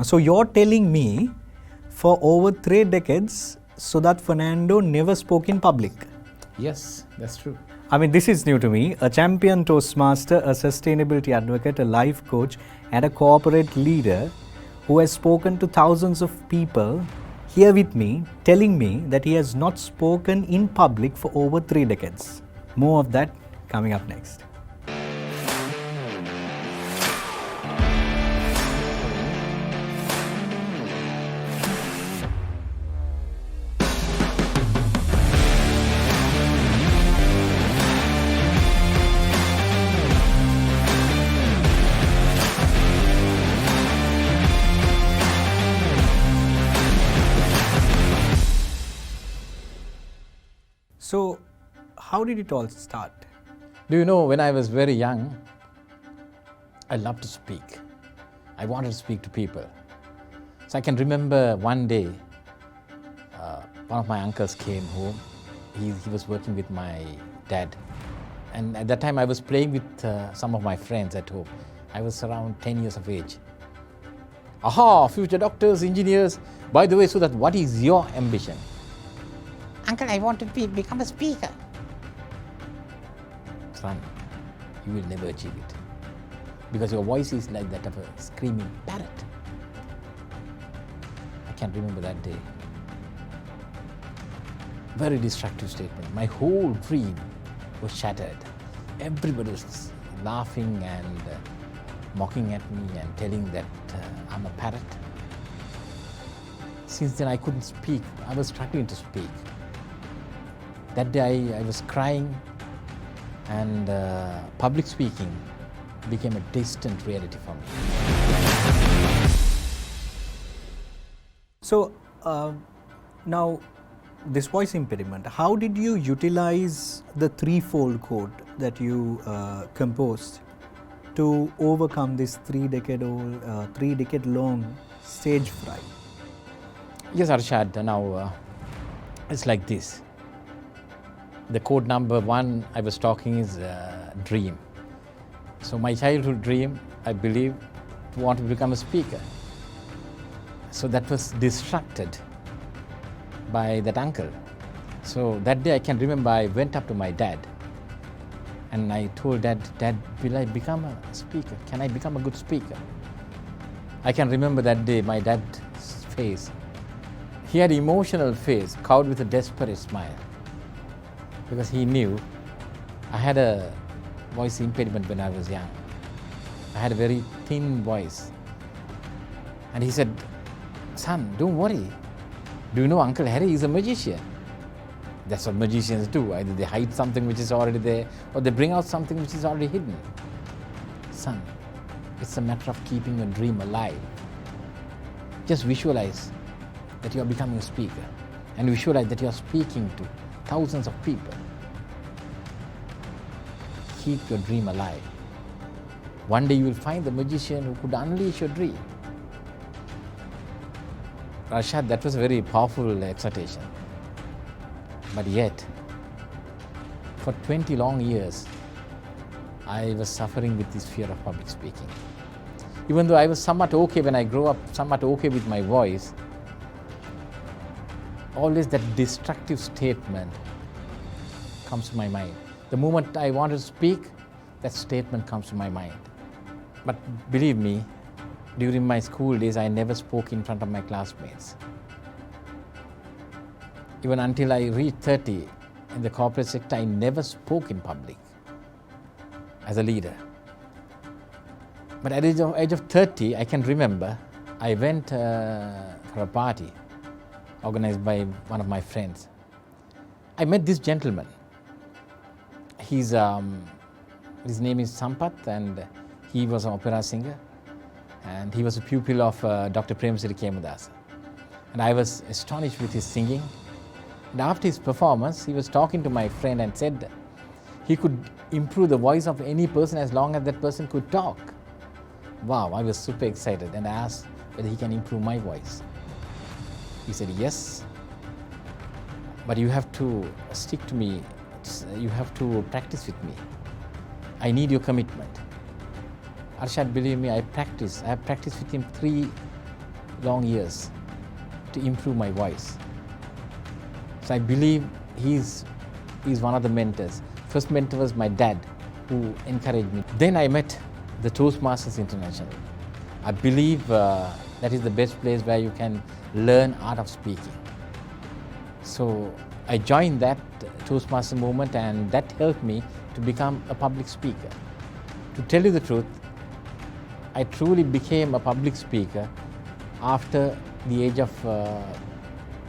So you're telling me for over 3 decades, Sudath Fernando never spoke in public? Yes, that's true. I mean, this is new to me. A champion toastmaster, a sustainability advocate, a life coach, and a corporate leader who has spoken to thousands of people here with me, telling me that he has not spoken in public for over 3 decades. More of that coming up next. So, how did it all start? Do you know, when I was very young, I loved to speak. I wanted to speak to people. So I can remember one day, one of my uncles came home. He was working with my dad. And at that time I was playing with some of my friends at home. I was around 10 years of age. Aha, future doctors, engineers. By the way, Sudath, what is your ambition? Uncle, I want to become a speaker. Son, you will never achieve it. Because your voice is like that of a screaming parrot. I can remember that day. Very destructive statement. My whole dream was shattered. Everybody was laughing and mocking at me and telling that I'm a parrot. Since then I couldn't speak. I was struggling to speak. That day I was crying, and public speaking became a distant reality for me. So, now this voice impediment, how did you utilize the threefold code that you composed to overcome this 3 decade long stage fright? Yes, Arshad, now it's like this. The code number 1 I was talking is dream. So my childhood dream, I believe, to want to become a speaker. So that was disrupted by that uncle. So that day I can remember I went up to my dad and I told Dad, will I become a speaker? Can I become a good speaker? I can remember that day my dad's face. He had an emotional face, covered with a desperate smile. Because he knew I had a voice impediment when I was young. I had a very thin voice. And he said, son, don't worry. Do you know Uncle Harry is a magician? That's what magicians do. Either they hide something which is already there, or they bring out something which is already hidden. Son, it's a matter of keeping your dream alive. Just visualize that you are becoming a speaker, and visualize that you are speaking to thousands of people. Keep your dream alive. One day you will find the magician who could unleash your dream. Rashad, that was a very powerful exhortation. But yet, for 20 long years, I was suffering with this fear of public speaking. Even though I was somewhat okay when I grew up, somewhat okay with my voice, always that destructive statement comes to my mind. The moment I want to speak, that statement comes to my mind. But believe me, during my school days, I never spoke in front of my classmates. Even until I reached 30 in the corporate sector, I never spoke in public as a leader. But at the age of 30, I can remember, I went for a party organized by one of my friends. I met this gentleman. His name is Sampath, and he was an opera singer, and he was a pupil of Dr. Premsiri Kemadasa. And I was astonished with his singing. And after his performance, he was talking to my friend and said he could improve the voice of any person as long as that person could talk. Wow, I was super excited, and I asked whether he can improve my voice. He said, yes, but you have to stick to me. You have to practice with me. I need your commitment. Arshad, believe me, I have practiced with him long years to improve my voice. So I believe he's one of the mentors. First mentor was my dad, who encouraged me. Then I met the Toastmasters International. I believe that is the best place where you can learn art of speaking. So I joined that Toastmaster movement, and that helped me to become a public speaker. To tell you the truth, I truly became a public speaker after the age of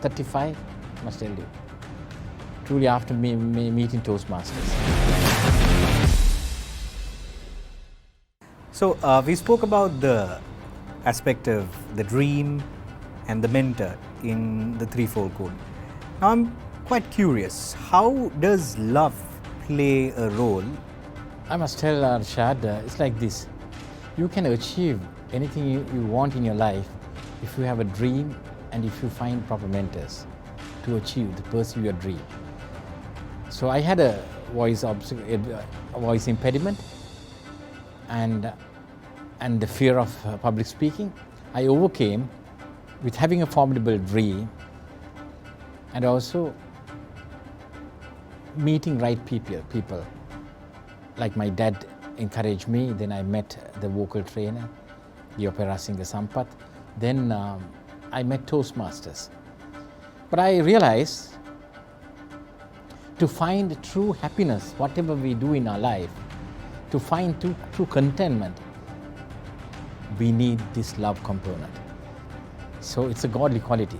35, I must tell you. Truly after me meeting Toastmasters. So we spoke about the aspect of the dream and the mentor in the Threefold Code. Now I'm quite curious, how does love play a role? I must tell Arshad, it's like this. You can achieve anything you want in your life if you have a dream and if you find proper mentors to pursue your dream. So I had a voice impediment and the fear of public speaking. I overcame with having a formidable dream and also meeting right people. Like my dad encouraged me, then I met the vocal trainer, the opera singer Sampath, then I met Toastmasters. But I realized to find true happiness, whatever we do in our life, to find true contentment, we need this love component. So it's a godly quality,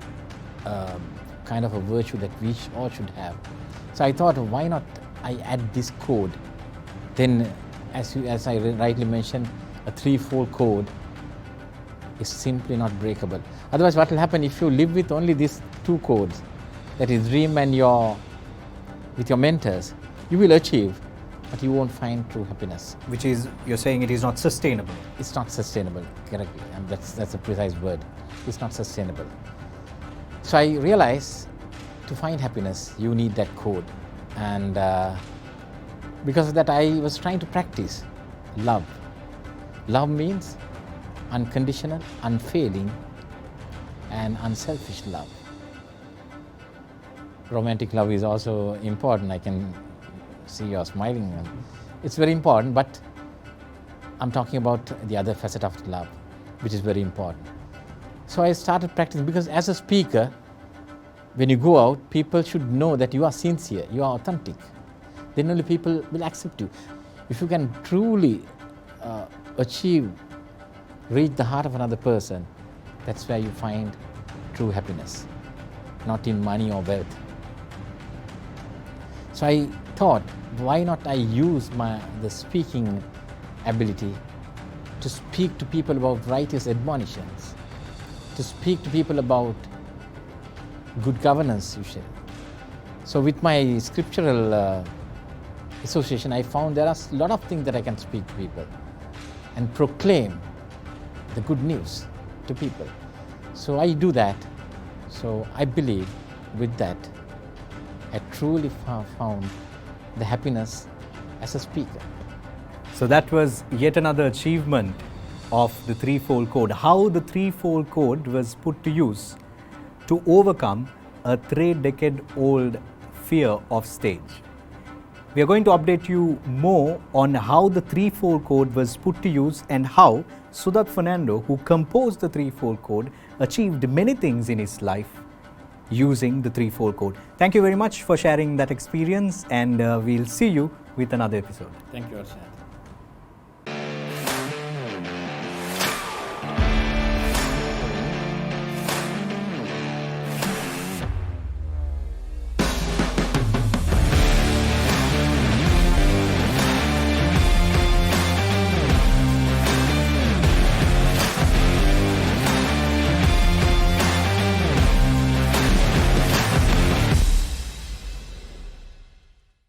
kind of a virtue that we all should have. So I thought, why not I add this code? Then, as I rightly mentioned, a threefold code is simply not breakable. Otherwise, what will happen if you live with only these two codes, that is dream and with your mentors, you will achieve, but you won't find true happiness. Which is, you're saying it is not sustainable. It's not sustainable, correctly, and that's a precise word. It's not sustainable. So I realized to find happiness, you need that code. And because of that, I was trying to practice love. Love means unconditional, unfailing, and unselfish love. Romantic love is also important. I can see you're smiling. It's very important, but I'm talking about the other facet of love, which is very important. So I started practicing, because as a speaker, when you go out, people should know that you are sincere, you are authentic. Then only people will accept you. If you can truly reach the heart of another person, that's where you find true happiness, not in money or wealth. So I thought, why not I use the speaking ability to speak to people about righteous admonitions, to speak to people about good governance, you say. So with my scriptural association, I found there are a lot of things that I can speak to people and proclaim the good news to people. So I do that. So I believe with that, I truly found the happiness as a speaker. So that was yet another achievement of the Threefold Code. How the Threefold Code was put to use to overcome a 3-decade-old fear of stage. We are going to update you more on how the Threefold Code was put to use and how Sudath Fernando, who composed the Threefold Code, achieved many things in his life using the Threefold Code. Thank you very much for sharing that experience, and we'll see you with another episode. Thank you, Arshad.